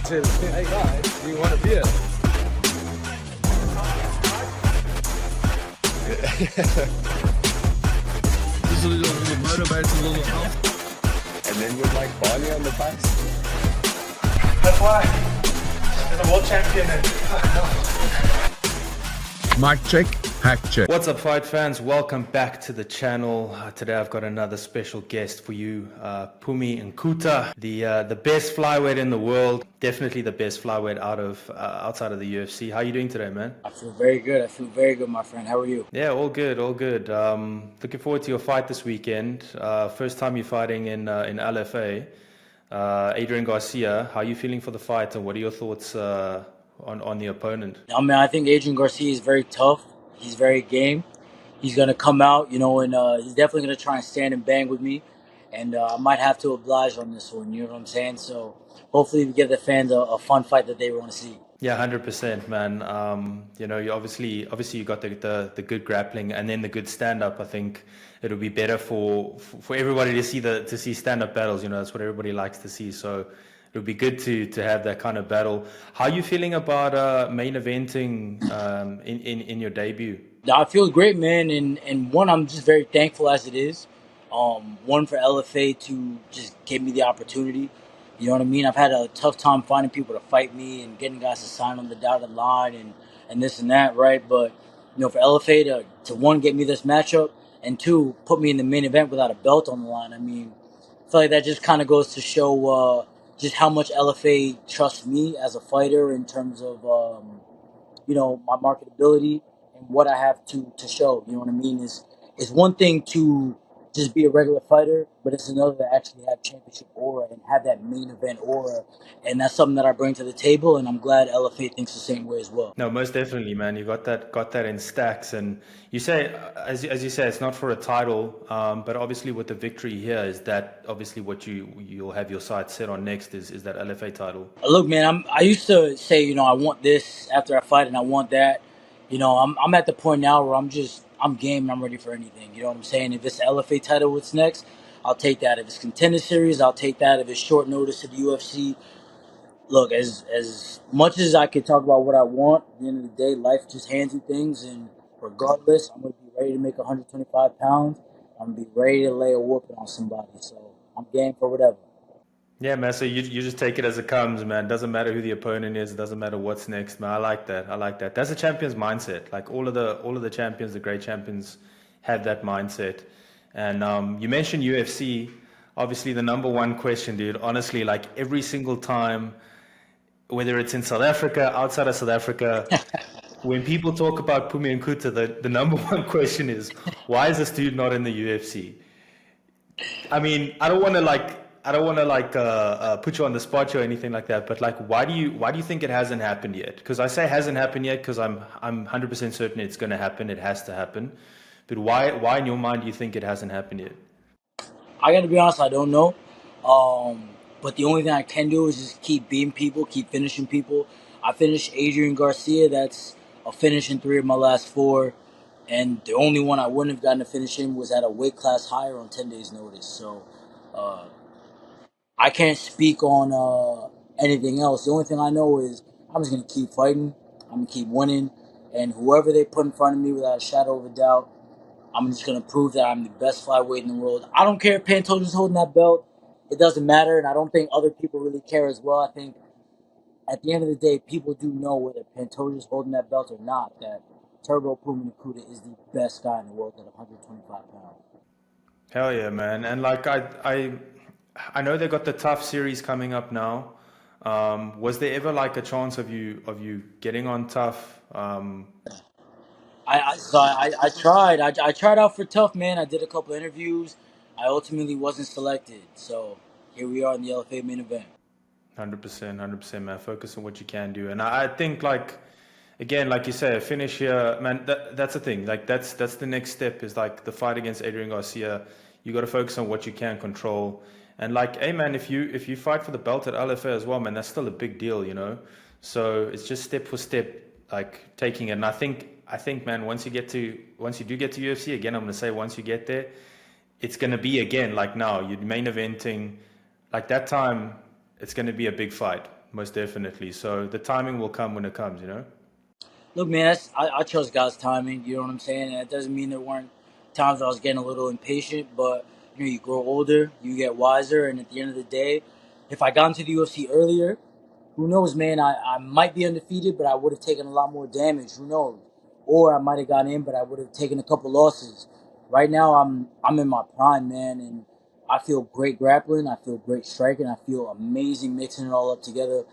Hey guys, do you want a beer? Just a little motivator, a little help. And then you're like Barney on the bus. That's why. There's a world champion and Mic check, hack check. What's up, fight fans? Welcome back to the channel. Today I've got another special guest for you, Phumi Nkuta, the best flyweight in the world. Definitely the best flyweight outside of the UFC. How are you doing today, man? I feel very good, my friend. How are you? Yeah, all good, all good. Looking forward to your fight this weekend. First time you're fighting in LFA. Adrian Garcia, how are you feeling for the fight, and what are your thoughts on the opponent? I mean, I think Adrian Garcia is very tough. He's very game. He's going to come out, and he's definitely going to try and stand and bang with me. And I might have to oblige on this one, you know what I'm saying? So hopefully we give the fans a fun fight that they want to see. Yeah, 100%, man. You obviously you got the good grappling and then the good stand-up. I think it'll be better for everybody to see stand-up battles. That's what everybody likes to see. So it would be good to have that kind of battle. How are you feeling about main eventing in your debut? I feel great, man. And one, I'm just very thankful as it is. One, for LFA to just give me the opportunity. You know what I mean? I've had a tough time finding people to fight me and getting guys to sign on the dotted line and this and that, right? But, for LFA to one, get me this matchup, and two, put me in the main event without a belt on the line. I mean, I feel like that just kind of goes to show just how much LFA trusts me as a fighter in terms of, my marketability and what I have to show. You know what I mean? It's one thing to just be a regular fighter, but it's another to actually have championship aura and have that main event aura. And that's something that I bring to the table, and I'm glad LFA thinks the same way as well. No, most definitely, man. You got that in stacks, and you say, as you say, it's not for a title, but obviously with the victory here, is that obviously what you'll have your sights set on next is that LFA title. Look, man, I used to say, I want this after I fight, and I want that. I'm at the point now where I'm game and I'm ready for anything. You know what I'm saying? If it's the LFA title, what's next? I'll take that. If it's Contender Series, I'll take that. If it's short notice to the UFC, look, as much as I could talk about what I want, at the end of the day, life just hands you things, and regardless, I'm going to be ready to make 125 pounds. I'm going to be ready to lay a whooping on somebody. So I'm game for whatever. Yeah, man. So you just take it as it comes, man. Doesn't matter who the opponent is. It doesn't matter what's next, man. I like that. That's a champion's mindset. Like all of the champions, the great champions, have that mindset. And you mentioned UFC. Obviously, the number one question, dude. Honestly, like every single time, whether it's in South Africa, outside of South Africa, when people talk about Phumi Nkuta, the number one question is, why is this dude not in the UFC? I mean, I don't want to put you on the spot or anything like that, but like, why do you think it hasn't happened yet? Because I say hasn't happened yet because I'm 100% certain it's going to happen. It has to happen. But why in your mind do you think it hasn't happened yet? I got to be honest, I don't know. But the only thing I can do is just keep beating people, keep finishing people. I finished Adrian Garcia. That's a finish in 3 of my last 4. And the only one I wouldn't have gotten to finish him was at a weight class higher on 10 days notice. So, I can't speak on anything else. The only thing I know is I'm just going to keep fighting. I'm going to keep winning. And whoever they put in front of me, without a shadow of a doubt, I'm just going to prove that I'm the best flyweight in the world. I don't care if Pantoja's holding that belt. It doesn't matter. And I don't think other people really care as well. I think at the end of the day, people do know whether Pantoja's holding that belt or not, that Turbo Phumi Nkuta is the best guy in the world at 125 pounds. Hell yeah, man. And like I know they got the tough series coming up now. Was there ever like a chance of you getting on tough? I tried. I tried out for tough, man. I did a couple interviews. I ultimately wasn't selected. So here we are in the LFA main event. 100%, man. Focus on what you can do. And I think like, again, like you say, a finish here, man, that's the thing. Like that's the next step is like the fight against Adrian Garcia. You got to focus on what you can control. And like, hey man, if you fight for the belt at LFA as well, man, that's still a big deal, So it's just step for step, like taking it. And I think, man, once you do get to UFC, again, I'm gonna say once you get there, it's gonna be again like now. You're main eventing, like that time, it's gonna be a big fight. most definitely. So the timing will come when it comes, you know? Look, man, I trust God's timing. You know what I'm saying? And it doesn't mean there weren't times I was getting a little impatient, but you grow older, you get wiser, and at the end of the day, if I got into the UFC earlier, who knows, man? I might be undefeated, but I would have taken a lot more damage. Who knows? Or I might have gotten in, but I would have taken a couple losses. Right now, I'm in my prime, man, and I feel great grappling. I feel great striking. I feel amazing mixing it all up together.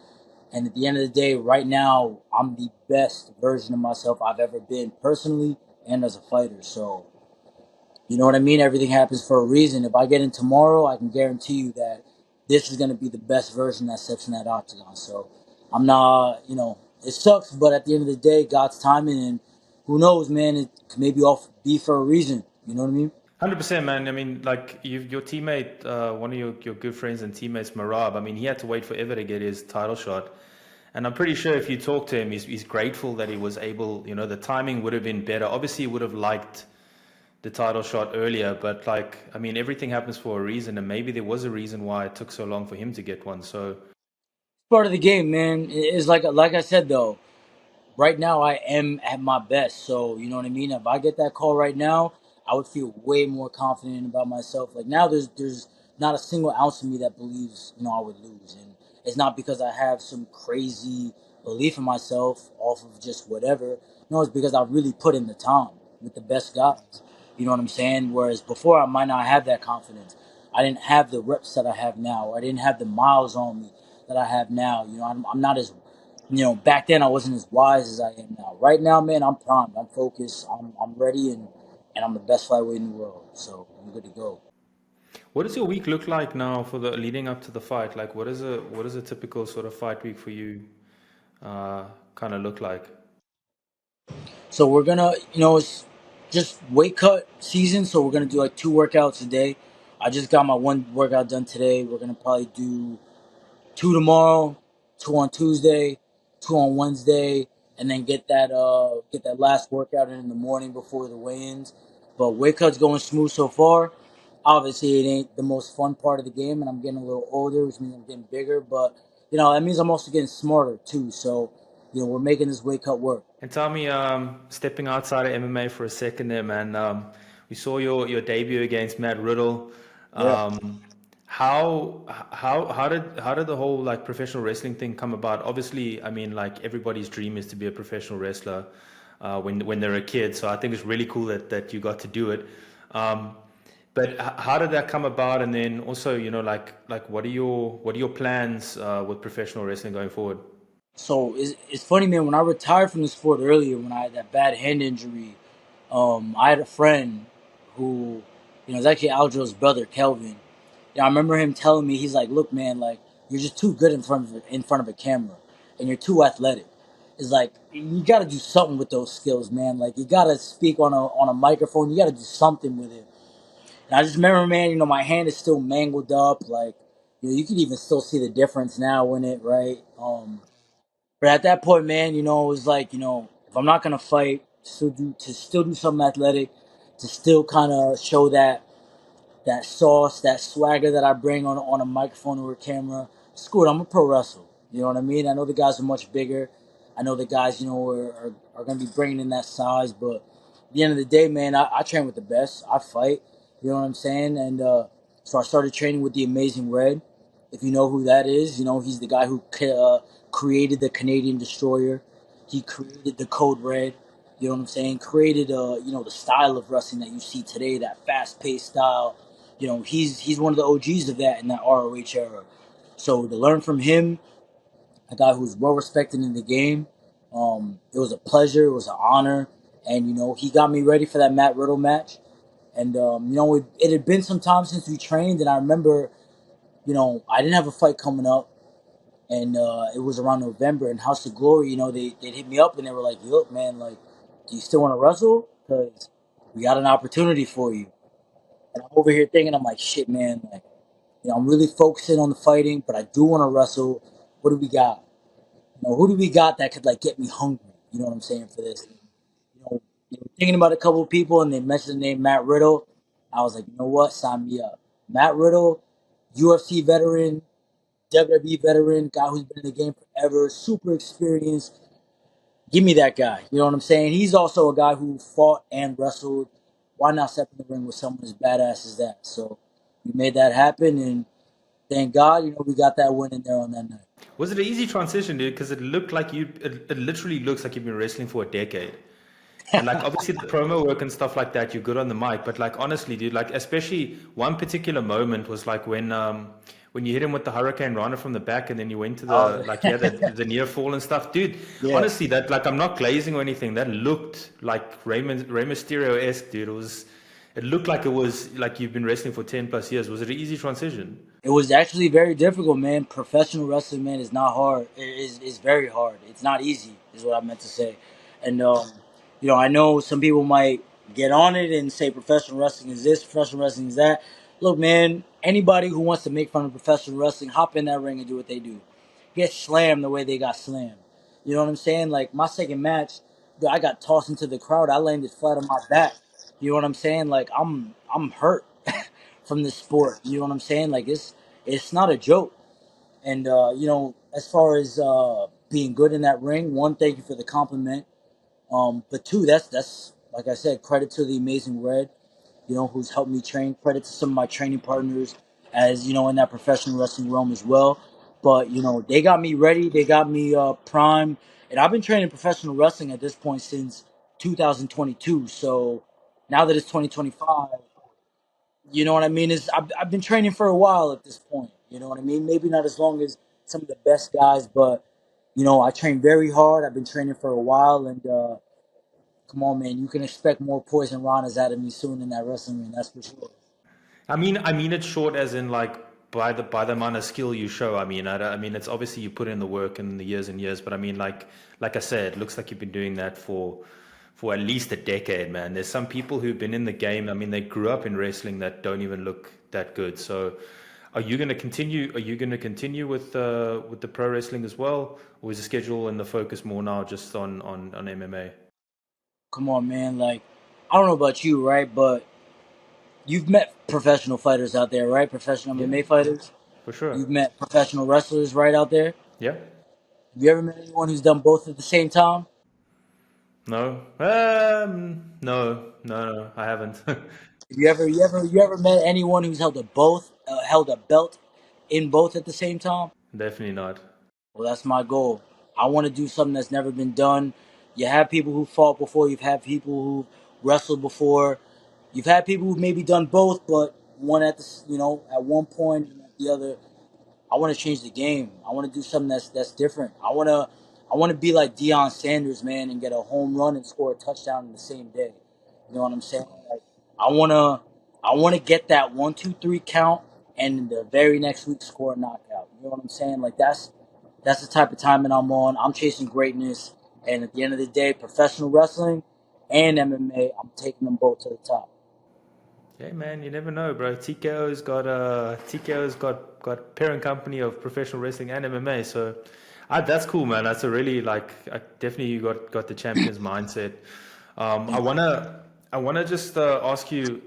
And at the end of the day, right now, I'm the best version of myself I've ever been personally and as a fighter. So, you know what I mean? Everything happens for a reason. If I get in tomorrow, I can guarantee you that this is going to be the best version that steps in that octagon. So, I'm not, it sucks, but at the end of the day, God's timing, and who knows, man, it could maybe all be for a reason. You know what I mean? 100%, man. I mean, like your teammate, one of your good friends and teammates, Merab. I mean, he had to wait forever to get his title shot, and I'm pretty sure if you talk to him, he's grateful that he was able. You know, the timing would have been better. Obviously, he would have liked the title shot earlier, but like, I mean, everything happens for a reason, and maybe there was a reason why it took so long for him to get one. So, Part of the game, man. It's like I said, though. Right now I am at my best. So, you know what I mean? If I get that call right now, I would feel way more confident about myself. Like now there's not a single ounce of me that believes, I would lose. And it's not because I have some crazy belief in myself off of just whatever. No, it's because I really put in the time with the best guys. You know what I'm saying? Whereas before I might not have that confidence. I didn't have the reps that I have now. I didn't have the miles on me that I have now. I'm not as back then I wasn't as wise as I am now. Right now, man, I'm primed. I'm focused. I'm ready, and I'm the best flyweight in the world. So I'm good to go. what does your week look like now for the leading up to the fight? Like, what is a typical sort of fight week for you? Kind of look like? So we're gonna, it's just weight cut season. So we're gonna do like 2 workouts a day. I just got my one workout done today. We're gonna probably do 2 tomorrow, 2 on Tuesday, 2 on Wednesday, and then get that last workout in the morning before the weigh-ins. But weight cut's going smooth so far. Obviously, it ain't the most fun part of the game, and I'm getting a little older, which means I'm getting bigger. But that means I'm also getting smarter too. So we're making this weight cut work. And tell me, stepping outside of MMA for a second there, man. We saw your debut against Matt Riddle. Yeah. How did the whole like professional wrestling thing come about? Obviously, I mean, like everybody's dream is to be a professional wrestler when they're a kid. So I think it's really cool that you got to do it. But how did that come about? And then also, like what are your plans with professional wrestling going forward? So it's funny, man. When I retired from the sport earlier, when I had that bad hand injury, I had a friend who, is actually Aljo's brother, Kelvin. I remember him telling me, he's like, "Look, man, like you're just too good in front of a camera, and you're too athletic. It's like you got to do something with those skills, man. Like you got to speak on a microphone. You got to do something with it." And I just remember, man, my hand is still mangled up. Like you can even still see the difference now in it, right? But at that point, man, it was like, if I'm not gonna fight, still do something athletic, to still kind of show that sauce, that swagger that I bring on a microphone or a camera. Screw it, I'm a pro wrestler. You know what I mean? I know the guys are much bigger. I know the guys, are going to be bringing in that size. But at the end of the day, man, I train with the best. I fight. You know what I'm saying? And so I started training with the Amazing Red. If you know who that is, he's the guy who created the Canadian Destroyer. He created the Code Red. You know what I'm saying? Created, the style of wrestling that you see today, that fast-paced style. He's one of the OGs of that in that ROH era. So to learn from him, a guy who's well respected in the game, it was a pleasure. It was an honor, and he got me ready for that Matt Riddle match. And it had been some time since we trained, and I remember, I didn't have a fight coming up, and it was around November. And House of Glory, they hit me up and they were like, "Look, man, like, do you still want to wrestle? Because we got an opportunity for you." And I'm over here thinking, I'm like, shit, man, like, I'm really focusing on the fighting, but I do want to wrestle. What do we got? Who do we got that could like get me hungry? You know what I'm saying for this? Thinking about a couple of people, and they mentioned the name Matt Riddle. I was like, you know what? Sign me up. Matt Riddle, UFC veteran, WWE veteran, guy who's been in the game forever, super experienced. Give me that guy. You know what I'm saying? He's also a guy who fought and wrestled. Why not step in the ring with someone as badass as that? So we made that happen, and thank God, we got that win in there on that night. Was it an easy transition, dude? Because it looked like it literally looks like you've been wrestling for a decade. And like obviously the promo work and stuff like that, you're good on the mic. But like honestly, dude, like especially one particular moment was like when you hit him with the Hurricane Rana from the back, and then you went to the near fall and stuff, dude. Yeah. Honestly, that like I'm not glazing or anything. That looked like Rey Mysterio-esque, dude. It looked like it was like you've been wrestling for 10 plus years. Was it an easy transition? It was actually very difficult, man. Professional wrestling, man, is not hard. It's very hard. It's not easy, is what I meant to say. And I know some people might get on it and say professional wrestling is this, professional wrestling is that. Look, man, anybody who wants to make fun of professional wrestling, hop in that ring and do what they do. Get slammed the way they got slammed. You know what I'm saying? Like my second match, I got tossed into the crowd. I landed flat on my back. You know what I'm saying? Like I'm hurt from this sport. You know what I'm saying? Like it's not a joke. And as far as being good in that ring, one, thank you for the compliment. But two, that's like I said, credit to the amazing Red, who's helped me train. Credit to some of my training partners, as in that professional wrestling realm as well. But they got me ready. They got me primed, and I've been training professional wrestling at this point since 2022. So now that it's 2025. You know what I mean? I've been training for a while at this point. You know what I mean? Maybe not as long as some of the best guys, but I train very hard. I've been training for a while, and come on, man, you can expect more poison ranas out of me soon in that wrestling ring. That's for sure. I mean it's short as in like by the amount of skill you show. I mean it's obviously you put in the work and the years and years, but I mean like I said, it looks like you've been doing that for at least a decade, man. There's some people who've been in the game. I mean, they grew up in wrestling that don't even look that good. So, are you going to continue? Are you going to continue with the pro wrestling as well, or is the schedule and the focus more now just on MMA? Come on, man. Like, I don't know about you, right? But you've met professional fighters out there, right? Professional MMA fighters. For sure. You've met professional wrestlers right out there. Yeah. Have you ever met anyone who's done both at the same time? No. No, I haven't. You ever met anyone who's held a belt in both at the same time? Definitely not. Well, that's my goal. I want to do something that's never been done. You have people who fought before. You've had people who wrestled before. You've had people who've maybe done both, but one at at one point and at the other. I want to change the game. I want to do something that's different. I want to be like Deion Sanders, man, and get a home run and score a touchdown in the same day. You know what I'm saying? Like, I wanna get that 1, 2, 3 count, and the very next week score a knockout. You know what I'm saying? Like that's the type of timing I'm on. I'm chasing greatness, and at the end of the day, professional wrestling and MMA, I'm taking them both to the top. Yeah, man, you never know, bro. TKO's got parent company of professional wrestling and MMA, so that's cool, man. That's a really definitely you got the champion's mindset. I wanna just ask you.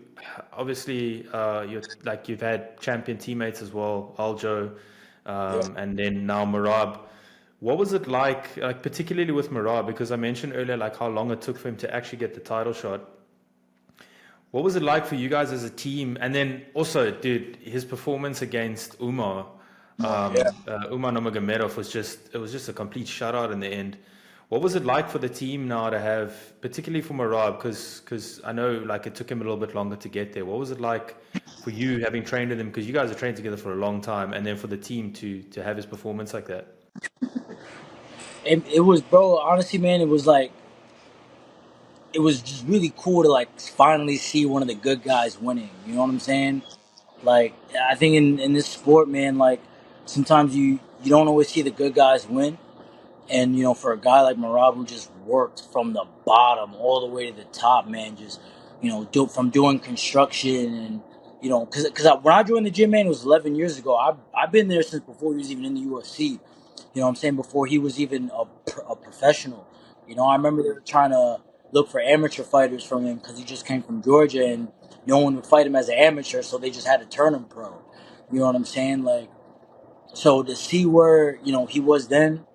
Obviously, you've had champion teammates as well, Aljo, and then now Merab. What was it like particularly with Merab? Because I mentioned earlier, like how long it took for him to actually get the title shot. What was it like for you guys as a team? And then also, dude, his performance against Umar Nurmagomedov was just a complete shutout in the end. What was it like for the team now to have, particularly for Merab, because I know like it took him a little bit longer to get there. What was it like for you having trained with him? Because you guys have trained together for a long time, and then for the team to have his performance like that. It was, bro. Honestly, man, it was just really cool to like finally see one of the good guys winning. You know what I'm saying? Like I think in this sport, man, like sometimes you don't always see the good guys win. And for a guy like Merab who just worked from the bottom all the way to the top, man, just from doing construction and because when I joined the gym, man, it was 11 years ago. I've been there since before he was even in the UFC. You know what I'm saying? Before he was even a professional. I remember they were trying to look for amateur fighters from him because he just came from Georgia and no one would fight him as an amateur, so they just had to turn him pro. You know what I'm saying? Like, So to see where he was then,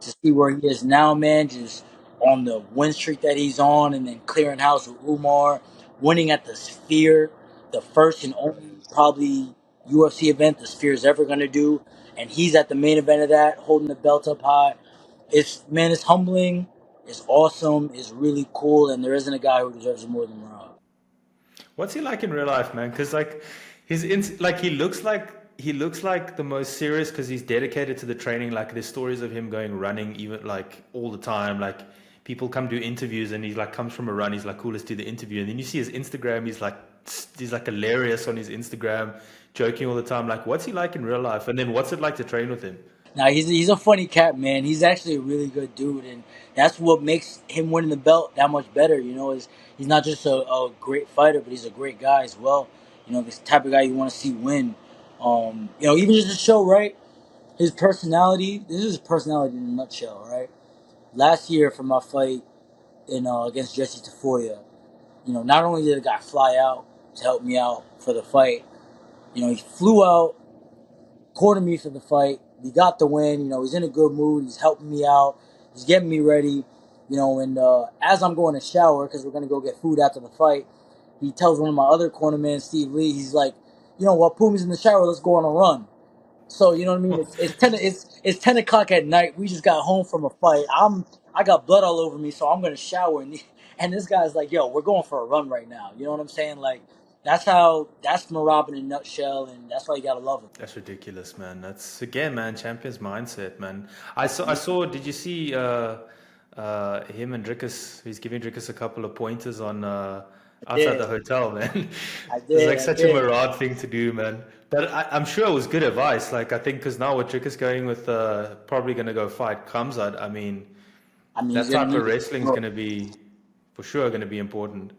to see where he is now, man, just on the win streak that he's on, and then clearing house with Umar, winning at the Sphere, the first and only probably UFC event the Sphere is ever gonna do, and he's at the main event of that, holding the belt up high. It's humbling, it's awesome, it's really cool, and there isn't a guy who deserves it more than Merab. What's he like in real life, man? Because like like he looks like the most serious because he's dedicated to the training. Like there's stories of him going running even like all the time. Like people come do interviews and he like comes from a run. He's like, cool, let's do the interview. And then you see his Instagram. He's like hilarious on his Instagram, joking all the time. Like what's he like in real life? And then what's it like to train with him? Now he's a funny cat, man. He's actually a really good dude, and that's what makes him winning the belt that much better. Is he's not just a great fighter, but he's a great guy as well. This type of guy you want to see win. Even just to show right his personality. This is his personality in a nutshell, right? Last year for my fight in against Jesse Tafoya, not only did the guy fly out to help me out for the fight, he flew out, quartered me for the fight. He got the win. He's in a good mood. He's helping me out. He's getting me ready. And as I'm going to shower, because we're going to go get food after the fight, he tells one of my other cornermen, Steve Lee, he's like, while Pumi's in the shower, let's go on a run. So you know what I mean? It's 10 o'clock at night. We just got home from a fight. I got blood all over me, so I'm gonna shower. And this guy's like, "Yo, we're going for a run right now." You know what I'm saying? Like that's Merab in a nutshell, and that's why you gotta love him. That's ridiculous, man. That's again, man, champions mindset, man. I saw. Did you see him and Drickus? He's giving Drickus a couple of pointers on outside the hotel, man. I It's did. like such a Merab thing to do, man. But I'm sure it was good advice. Like I think because now with Drickus going with probably going to go fight Kamzat. I mean that type of wrestling is going to be for sure going to be important.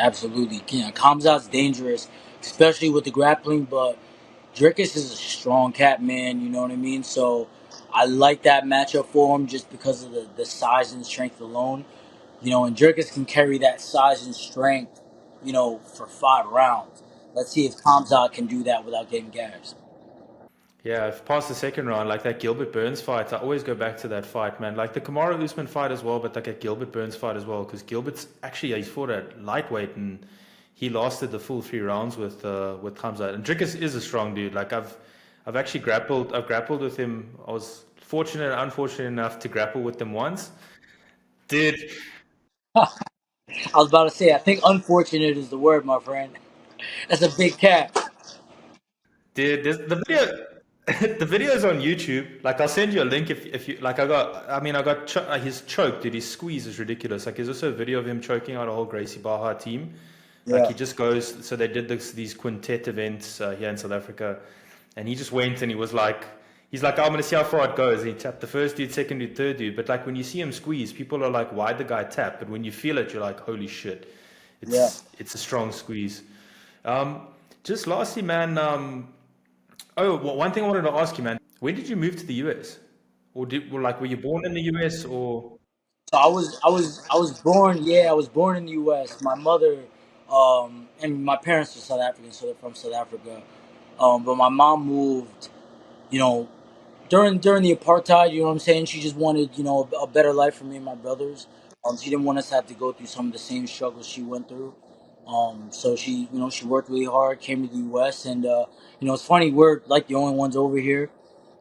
Absolutely. Kamzat's dangerous, especially with the grappling, but Drickus is a strong cat, man. You know what I mean? So I like that matchup for him just because of the size and strength alone. And Drickus can carry that size and strength, for 5 rounds. Let's see if Kamzat can do that without getting gassed. Yeah, I've passed the second round, like that Gilbert Burns fight. I always go back to that fight, man. Like the Kamaru Usman fight as well, but like a Gilbert Burns fight as well, because Gilbert's actually he's fought at lightweight and he lasted the full 3 rounds with Khamzat. And Drickus is a strong dude. Like I've actually grappled with him. I was fortunate and unfortunate enough to grapple with him once. Dude, I was about to say, I think unfortunate is the word, my friend. That's a big cat. dude, the video. The video's on YouTube. Like I'll send you a link if you like. His choke, dude. His squeeze is ridiculous. Like there's also a video of him choking out a whole Gracie Baja team. Like he just goes. So they did these quintet events here in South Africa, and he just went and he's like, I'm gonna see how far it goes. And he tapped the first dude, second dude, third dude. But like when you see him squeeze, people are like, why'd the guy tap? But when you feel it, you're like, holy shit, it's a strong squeeze. Just lastly, man. One thing I wanted to ask you, man. When did you move to the US? Or were you born in the US or? So I was born. Yeah, I was born in the U.S. My mother, and my parents are South African, so they're from South Africa. But my mom moved, you know, during the apartheid. You know what I'm saying? She just wanted, a better life for me and my brothers. She didn't want us to have to go through some of the same struggles she went through. So she worked really hard, came to the U.S. and it's funny, we're like the only ones over here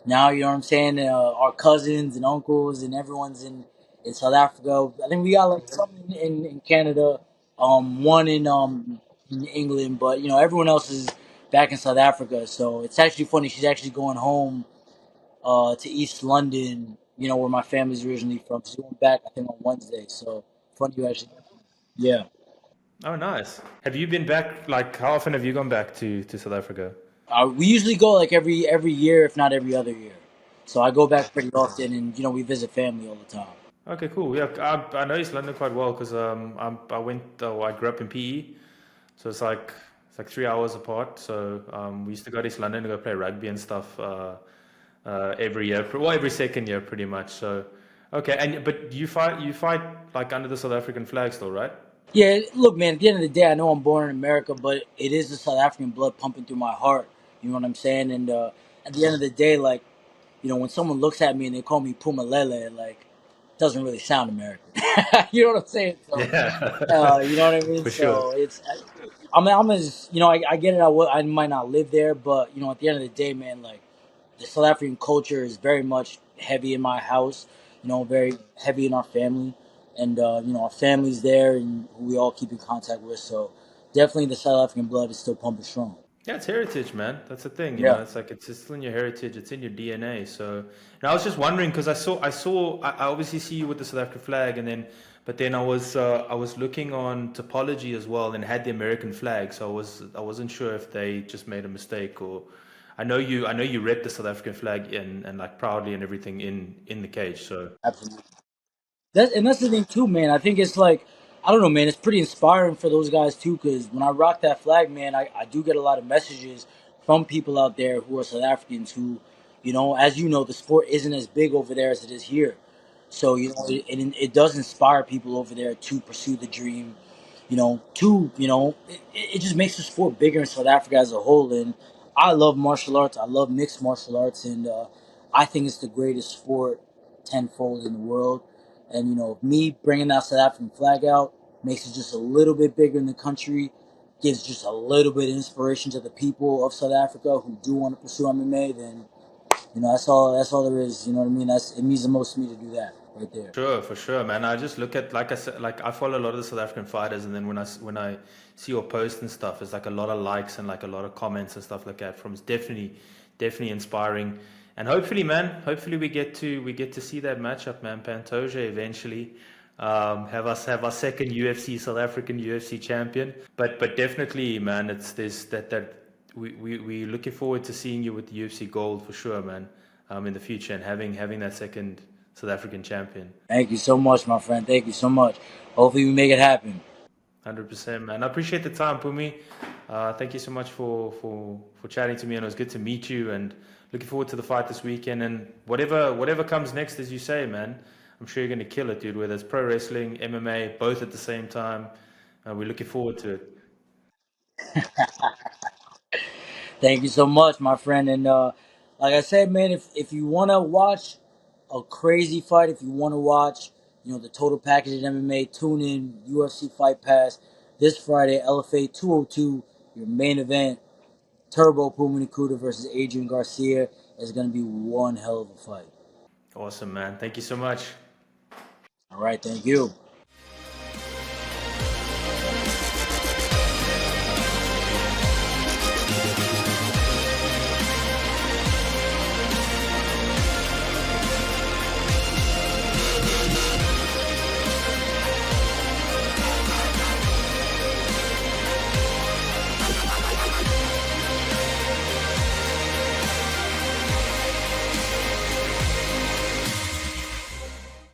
now. You know what I'm saying? Our cousins and uncles and everyone's in South Africa. I think we got like some in Canada, one in England, but everyone else is back in South Africa. So it's actually funny. She's actually going home to East London, where my family's originally from. She's going back, I think, on Wednesday. So funny you actually, yeah. Oh, nice. Have you been back? Like, how often have you gone back to South Africa? We usually go like every year, if not every other year. So I go back pretty often, and we visit family all the time. Okay, cool. Yeah, I know East London quite well because I grew up in PE, so it's like 3 hours apart. So we used to go to East London to go play rugby and stuff every year, well every second year pretty much. So okay, but you fight like under the South African flag still, right? Yeah, look, man. At the end of the day, I know I'm born in America, but it is the South African blood pumping through my heart. You know what I'm saying? And at the end of the day, like, when someone looks at me and they call me Pumalele, like, it doesn't really sound American. You know what I'm saying? So, Yeah, you know what I mean? for sure. So I'm as, I get it. I might not live there, but, at the end of the day, man, like, the South African culture is very much heavy in my house, very heavy in our family. And, our family's there and who we all keep in contact with. So definitely the South African blood is still pumping strong. Yeah, it's heritage, man. That's the thing, Yeah. It's like it's still in your heritage. It's in your DNA. So, and I was just wondering because I obviously see you with the South African flag, but then I was looking on topology as well and had the American flag. So I wasn't sure if they just made a mistake or. I know you rep the South African flag and like proudly and everything in the cage. So Absolutely. That's the thing too, man. I think it's like, I don't know, man. It's pretty inspiring for those guys too, because when I rock that flag, man, I do get a lot of messages from people out there who are South Africans who, as you know, the sport isn't as big over there as it is here. So it does inspire people over there to pursue the dream. It just makes the sport bigger in South Africa as a whole. And I love martial arts. I love mixed martial arts, and I think it's the greatest sport tenfold in the world. And me bringing that South African flag out makes it just a little bit bigger in the country, gives just a little bit of inspiration to the people of South Africa who do want to pursue MMA. Then that's all there is. You know what I mean? It means the most to me to do that right there. sure, for sure, man. I just look at like I said, like I follow a lot of the South African fighters, and then when I see your posts and stuff, it's like a lot of likes and like a lot of comments and stuff like that. From it's definitely inspiring, and hopefully, man, hopefully we get to see that matchup, man. Pantoja eventually. Have our second UFC South African UFC champion, but definitely, man, it's this that we looking forward to seeing you with the UFC gold for sure, man. In the future and having that second South African champion. Thank you so much, my friend. Thank you so much. Hopefully, we make it happen. 100%, man. I appreciate the time, Pumi. Thank you so much for chatting to me, and it was good to meet you. And looking forward to the fight this weekend. And whatever comes next, as you say, man, I'm sure you're going to kill it, dude. Whether it's pro wrestling, MMA, both at the same time, we're looking forward to it. Thank you so much, my friend. And like I said, man, if you want to watch a crazy fight, if you want to watch, the total package at MMA, tune in UFC Fight Pass this Friday, LFA 202, your main event, Turbo Puma Nakuda versus Adrian Garcia is going to be one hell of a fight. Awesome, man. Thank you so much. All right, thank you.